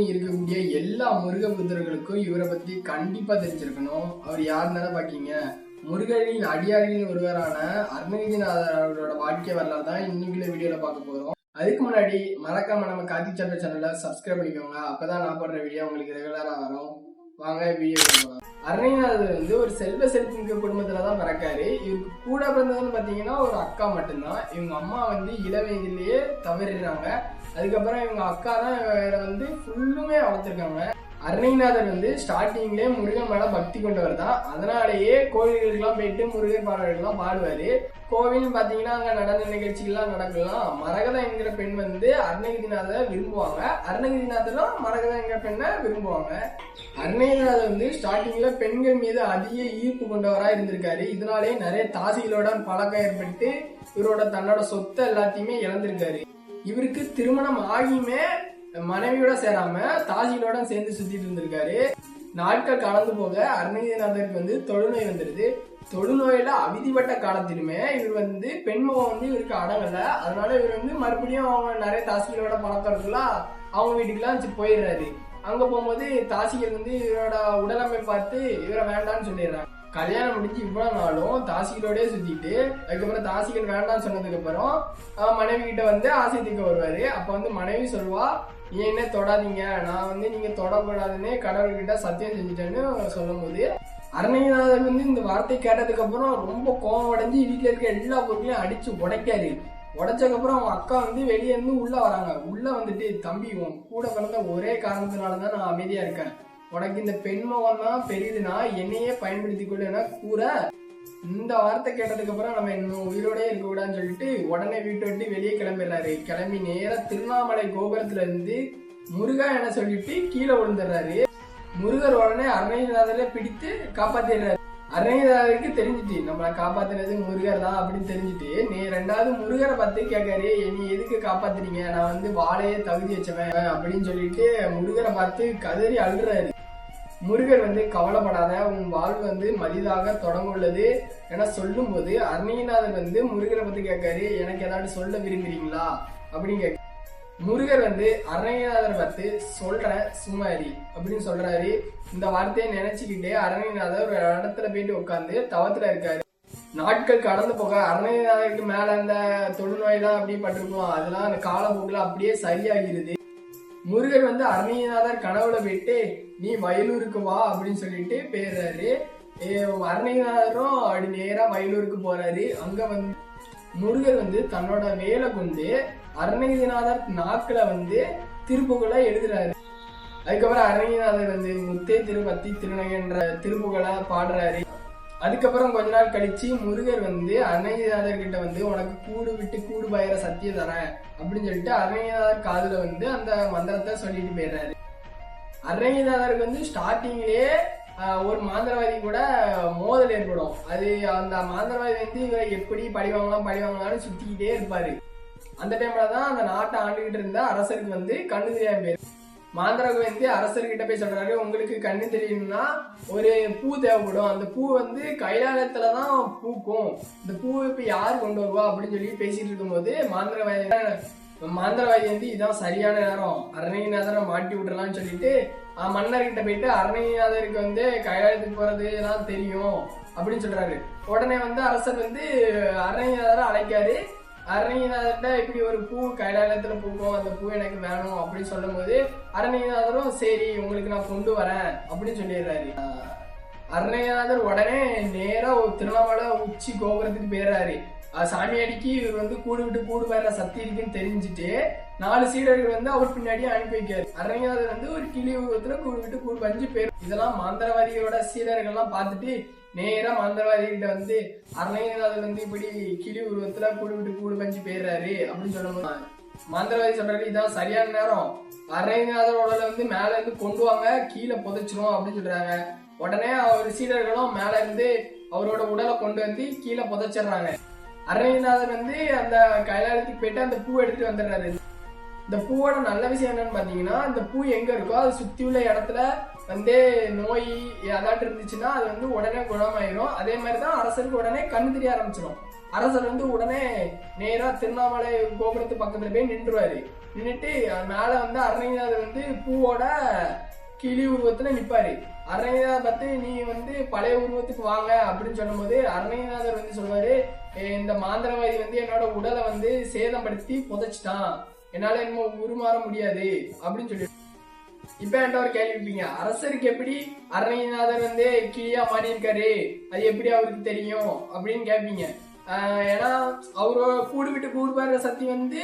உலகத்திலையும் இருக்கக்கூடிய எல்லா முருக புத்தர்களுக்கும் இவரை பத்தி கண்டிப்பா தெரிஞ்சிருக்கணும். அவர் யாருன்னு பாக்கீங்க, முருகனின் அடியார்களின் ஒருவரான அருணகிரிநாதர் அவரோட வாழ்க்கை வரலாறு தான் இன்னைக்குள்ள வீடியோல பார்க்க போறோம். அதுக்கு முன்னாடி மறக்காம நம்ம கார்த்திக் சாப்டர் சேனலை சப்ஸ்கிரைப் பண்ணிக்கோங்க. அப்பதான் நான் போடுற வீடியோ உங்களுக்கு ரெகுலரா வரும். வாங்க வீடியோ போகலாம். அருணகிரிநாதர் வந்து ஒரு செல்வ செழிப்புமிக்க குடும்பத்துலதான் பிறக்காரு. இவருக்கு கூட பிறந்ததுன்னு பாத்தீங்கன்னா ஒரு அக்கா மட்டும்தான். இவங்க அம்மா வந்து இள வயதிலேயே தவறிடுறாங்க. அதுக்கப்புறம் இவங்க அக்கா தான் வந்து ஃபுல்லுமே வளர்த்துருக்காங்க. அருணகிரிநாதர் வந்து ஸ்டார்டிங்லேயே முருகன் மேல பக்தி கொண்டவர் தான். அதனாலேயே கோவில்களுக்கெல்லாம் போயிட்டு முருகர் பாடல்கள்லாம் பாடுவாரு. கோவில்னு பாத்தீங்கன்னா அங்க நடன நிகழ்ச்சிகள்லாம் நடக்கலாம். மரகதா என்கிற பெண் வந்து அருணகிரிநாதரை விரும்புவாங்க. அருணகிரிநாதரும் மரகதா என்கிற பெண்ணை விரும்புவாங்க. அருணகிரிநாதர் வந்து ஸ்டார்டிங்ல பெண்கள் மீது அதிக ஈர்ப்பு கொண்டவரா இருந்திருக்காரு. இதனாலேயே நிறைய தாசிகளோட பழக்கம் ஏற்பட்டு இவரோட தன்னோட சொத்தை எல்லாத்தையுமே இழந்திருக்காரு. இவருக்கு திருமணம் ஆகியுமே மனைவியோட சேராம தாசிகளோட சேர்ந்து சுத்திட்டு இருந்திருக்காரு. நாட்கள் கலந்து போக அருணகிரிநாதருக்கு வந்து தொழுநோய் வந்துருது. தொழுநோயில அவிதிப்பட்ட காலத்திலுமே இவர் வந்து பெண்முகம் வந்து இவருக்கு அடங்கல. அதனால இவர் வந்து மறுபடியும் அவங்க நிறைய தாசிகளோட பழக்கம் இருக்குல்லாம் அவங்க வீட்டுக்குலாம் போயிடுறாரு. அங்க போகும்போது தாசிகள் வந்து இவரோட உடலமை பார்த்து இவரை வேண்டான்னு சொல்லிடுறாங்க. கல்யாணம் முடிஞ்சு இவ்வளவு நாளும் தாசிகளோடய சுத்திட்டு அதுக்கப்புறம் தாசிகள் வேண்டாம்னு சொன்னதுக்கு அப்புறம் மனைவி கிட்ட வந்து ஆசை தீர்க்க வருவாரு. அப்ப வந்து மனைவி சொல்வா, ஏன் என்ன தொடாதீங்க, நான் வந்து நீங்க தொடக்கூடாதுன்னு கடவுள்கிட்ட சத்தியம் செஞ்சுட்டேன்னு சொல்லும் போது அருணகிரிநாதர் வந்து இந்த வார்த்தை கேட்டதுக்கு அப்புறம் ரொம்ப கோபம் அடைஞ்சு வீட்டுல இருக்க எல்லா பொருளையும் அடிச்சு உடைக்காரு. உடைச்சதுக்கப்புறம் அவங்க அக்கா வந்து வெளியே இருந்து உள்ள வராங்க. உள்ள வந்துட்டு, தம்பி உன் கூட பிறந்த ஒரே காரணத்தினாலதான் நான் அமைதியா இருக்கேன். உனக்கு இந்த பெண்முகம் தான் பெரியதுன்னா என்னையே பயன்படுத்தி கொள்ளுன்னா கூற. இந்த வார்த்தை கேட்டதுக்கு அப்புறம் நம்ம இன்னும் உயிரோட இருக்க கூடாதுன்னு சொல்லிட்டு உடனே வீட்டை விட்டு வெளியே கிளம்பிடுறாரு. கிளம்பி நேரா திருவண்ணாமலை கோபுரத்துல இருந்து முருகா என சொல்லிட்டு கீழே விழுந்துடுறாரு. முருகர் உடனே அருணகிரிநாதரை பிடித்து காப்பாத்திடுறாரு. அருணகிரிநாதருக்கு தெரிஞ்சுட்டு நம்மளை காப்பாத்துறது முருகர் தான் அப்படின்னு தெரிஞ்சுட்டு ரெண்டாவது முருகரை பார்த்து கேட்காரு, நீ எதுக்கு காப்பாத்துறீங்க, நான் வந்து வாழையே தகுதி வச்சவன் அப்படின்னு சொல்லிட்டு முருகரை பார்த்து கதறி அழுறாரு. முருகர் வந்து கவலைப்படாத, உன் வாழ்வு வந்து மதிதாக தொடங்க உள்ளது என சொல்லும் போது அருணகிரிநாதர் வந்து முருகரை பத்தி கேட்காரு, எனக்கு ஏதாவது சொல்ல விரும்புறீங்களா அப்படின்னு கேட்க முருகர் வந்து அருணகிரிநாதரை பார்த்து சொல்றேன் சும்மாரி அப்படின்னு சொல்றாரு. இந்த வார்த்தையை நினைச்சுக்கிட்டே அருணகிரிநாதர் ஒரு இடத்துல போயிட்டு உட்காந்து தவத்துல இருக்காரு. நாட்கள் கடந்து போக அருணகிரிநாதருக்கு மேல அந்த தொழுநோயெல்லாம் அப்படி பட்டிருக்கும். அதெல்லாம் அந்த காலப்போக்கில் அப்படியே சரியாகிறது. முருகர் வந்து அருணகிரிநாதர் கனவுல போயிட்டு நீ வயலூருக்கு வா அப்படின்னு சொல்லிட்டு போயிடுறாரு. அருணகிரிநாதரும் அப்படி நேரா வயலூருக்கு போறாரு. அங்க வந்து முருகர் வந்து தன்னோட வேலை கொண்டு அருணகிரிநாதர் நாக்குல வந்து திருப்புகளை எழுதுறாரு. அதுக்கப்புறம் அருணகிரிநாதர் வந்து முத்தே திருப்பத்தி திருநகை என்ற திருப்புகளை பாடுறாரு. அதுக்கப்புறம் கொஞ்ச நாள் கழிச்சு முருகர் வந்து அருணகிரிநாதர் கிட்ட வந்து உனக்கு கூடு விட்டு கூடு பயிர சத்தியம் தரேன் அப்படின்னு சொல்லிட்டு அருணகிரிநாதர் காதுல வந்து அந்த மந்திரத்தை சொல்லிட்டு போயிடுறாரு. அருணகிரிநாதருக்கு வந்து ஸ்டார்டிங்லயே ஒரு மாந்திரவாதி கூட மோதல் ஏற்படும். அது அந்த மாந்திரவாதி வந்து இவரை எப்படி படிவாங்களான்னு சுத்திக்கிட்டே இருப்பாரு. அந்த டைம்ல தான் அந்த நாட்டை ஆண்டுகிட்டு இருந்த அரசருக்கு வந்து கண்ணு தெரியாம போயிரு. மாந்திரவாதி வந்து அரசர்கிட்ட போய் சொல்றாரு, உங்களுக்கு கண்ணு தெரியணும்னா ஒரு பூ தேவைப்படும், அந்த பூ வந்து கைலாயத்துலதான் பூக்கும், இந்த பூ இப்ப யாரு கொண்டு வருவா அப்படின்னு சொல்லி பேசிட்டு இருக்கும்போது மாந்திரவாதி வந்து இதான் சரியான நேரம், அருணகிரிநாதரை மாட்டி விட்டுறலாம்னு சொல்லிட்டு மன்னர்கிட்ட போயிட்டு அருணகிரிநாதருக்கு வந்து கைலாயத்துக்கு போறது எல்லாம் தெரியும் அப்படின்னு சொல்றாரு. உடனே வந்து அரசர் வந்து அருணகிரிநாதரை அழைக்காரு. அருணகிரிநாதர்கிட்ட இப்படி ஒரு பூ கைலாயத்துல பூக்கும், அந்த பூ எனக்கு வேணும் அப்படின்னு சொல்லும் போது அருணகிரிநாதரும் சரி உங்களுக்கு நான் கொண்டு வரேன் அப்படின்னு சொல்லிடுறாரு. அருணகிரிநாதர் உடனே நேரா ஒரு திருவண்ணாமலை உச்சி கோபுரத்துக்கு போயிடுறாரு. சாமி அடிக்கு இவர் வந்து கூடு விட்டு கூடு பயிர சக்தி இருக்குன்னு தெரிஞ்சுட்டு 4 சீடர்கள் வந்து அவர் பின்னாடியே அனுப்பி வைக்காரு. அருணகிரிநாதர் வந்து ஒரு கிளி உருவத்துல கூடு விட்டு கூடு பஞ்சு போயிரு. இதெல்லாம் மாந்திரவாதிகளோட சீடர்கள்லாம் பார்த்துட்டு நேரா மந்திரவாதி கிட்ட வந்து அருணகிரிநாதர் வந்து இப்படி கிளி உருவத்துல கூடு விட்டு கூடு பஞ்சு போயிடுறாரு அப்படின்னு சொல்லும்போது மந்திரவாதி சொல்றாரு, இதான் சரியான நேரம், அருணகிரிநாதர் உடலை வந்து மேல இருந்து கொண்டு வாங்க, கீழே புதைச்சிரும் அப்படின்னு சொல்றாங்க. உடனே அவர் சீடர்களும் மேல இருந்து அவரோட உடலை கொண்டு வந்து கீழே புதைச்சிடுறாங்க. அருணகிரிநாதர் வந்து அந்த கைலாயத்துக்கு போயிட்டு அந்த பூ எடுத்துட்டு வந்துடுறாரு. இந்த பூவோட நல்ல விஷயம் என்னன்னு பாத்தீங்கன்னா, இந்த பூ எங்க இருக்கோ அது சுத்தி உள்ள இடத்துல வந்து நோய் ஏதாட்டு இருந்துச்சுன்னா அது வந்து உடனே குணமாயிரும். அதே மாதிரிதான் அரசருக்கு உடனே கண்ணு தெரிய ஆரம்பிச்சிடும். அரசர் வந்து உடனே நேரா திருவண்ணாமலை கோபுரத்து பக்கத்துல போய் நின்றுவாரு. நின்னுட்டு மேல வந்து அருணகிரிநாதர் வந்து பூவோட கிளி உருவத்துல நிப்பாரு. அருணகிரிநாதர் பார்த்து நீ வந்து பழைய உருவத்துக்கு வாங்க அப்படின்னு சொல்லும் போது அருணகிரிநாதர் வந்து சொல்லுவாரு, இந்த மாந்திரவாதி வந்து என்னோட உடலை வந்து சேதப்படுத்தி புதைச்சிட்டான், என்னால என்னமோ உருமாற முடியாது அப்படின்னு சொல்லி. இப்ப என்கிட்ட ஒரு கேள்வி இருப்பீங்க, அரசருக்கு எப்படி அருணகிரிநாதர் வந்து கிளியா மாறி இருக்காரு, அது எப்படி அவருக்கு தெரியும் அப்படின்னு கேட்பீங்க. ஏன்னா அவரோட கூடு விட்டு கூடு பாடுற சக்தி வந்து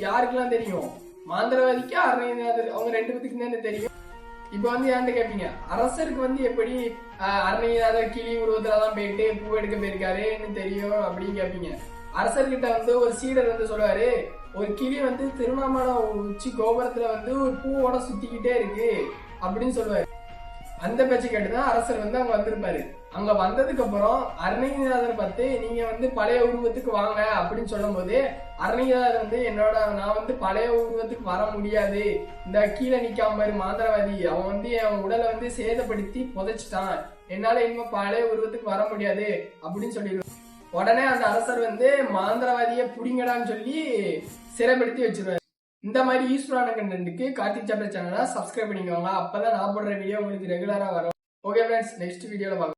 யாருக்கெல்லாம் தெரியும், மாந்திரவாதிக்கு அருணகிரிநாதர் அவங்க 2 பேத்துக்கு தானே தெரியும். இப்ப வந்து ஏன்ட்டு கேட்பீங்க, அரசருக்கு வந்து எப்படி அருணகிரிநாதர் கிளி உருவத்துலதான் போயிட்டு பூ எடுக்க போயிருக்காருன்னு தெரியும் அப்படின்னு கேட்பீங்க. அரசர்கிட்ட வந்து ஒரு சீடர் வந்து சொல்லுவாரு, ஒரு கிளி வந்து திருவண்ணாமலை உச்சி கோபுரத்துல வந்து ஒரு பூவோட சுத்திக்கிட்டே இருக்கு அப்படின்னு சொல்லுவாரு. அந்த பேச்சு கேட்டுதான் அரசர் வந்து அங்க வந்திருப்பாரு. அங்க வந்ததுக்கு அப்புறம் அருணகிரிநாதர் பார்த்து நீங்க வந்து பழைய உருவத்துக்கு வாங்க அப்படின்னு சொல்லும் போது அருணகிரிநாதர் வந்து நான் வந்து பழைய உருவத்துக்கு வர முடியாது, இந்த கீழே நிக்காம பாரு மாந்திரவாதி, அவன் வந்து என் உடலை வந்து சேதப்படுத்தி புதைச்சிட்டான், என்னால இனிமே பழைய உருவத்துக்கு வர முடியாது அப்படின்னு சொல்லிடுவார். உடனே அந்த அரசர் வந்து மாந்திரவாதியை புடிங்கடான்னு சொல்லி சிறைப்படுத்தி வச்சிருவாரு. இந்த மாதிரி ஈஸ்வரான கண்டென்ட்டுக்கு கார்த்திக் சாப்டர் சேனலை சப்ஸ்கிரைப் பண்ணிக்கோங்க, அப்பதான் நான் போடுற வீடியோ உங்களுக்கு ரெகுலரா வரும். ஓகே ஃப்ரெண்ட்ஸ், நெக்ஸ்ட் வீடியோல பார்க்கலாம்.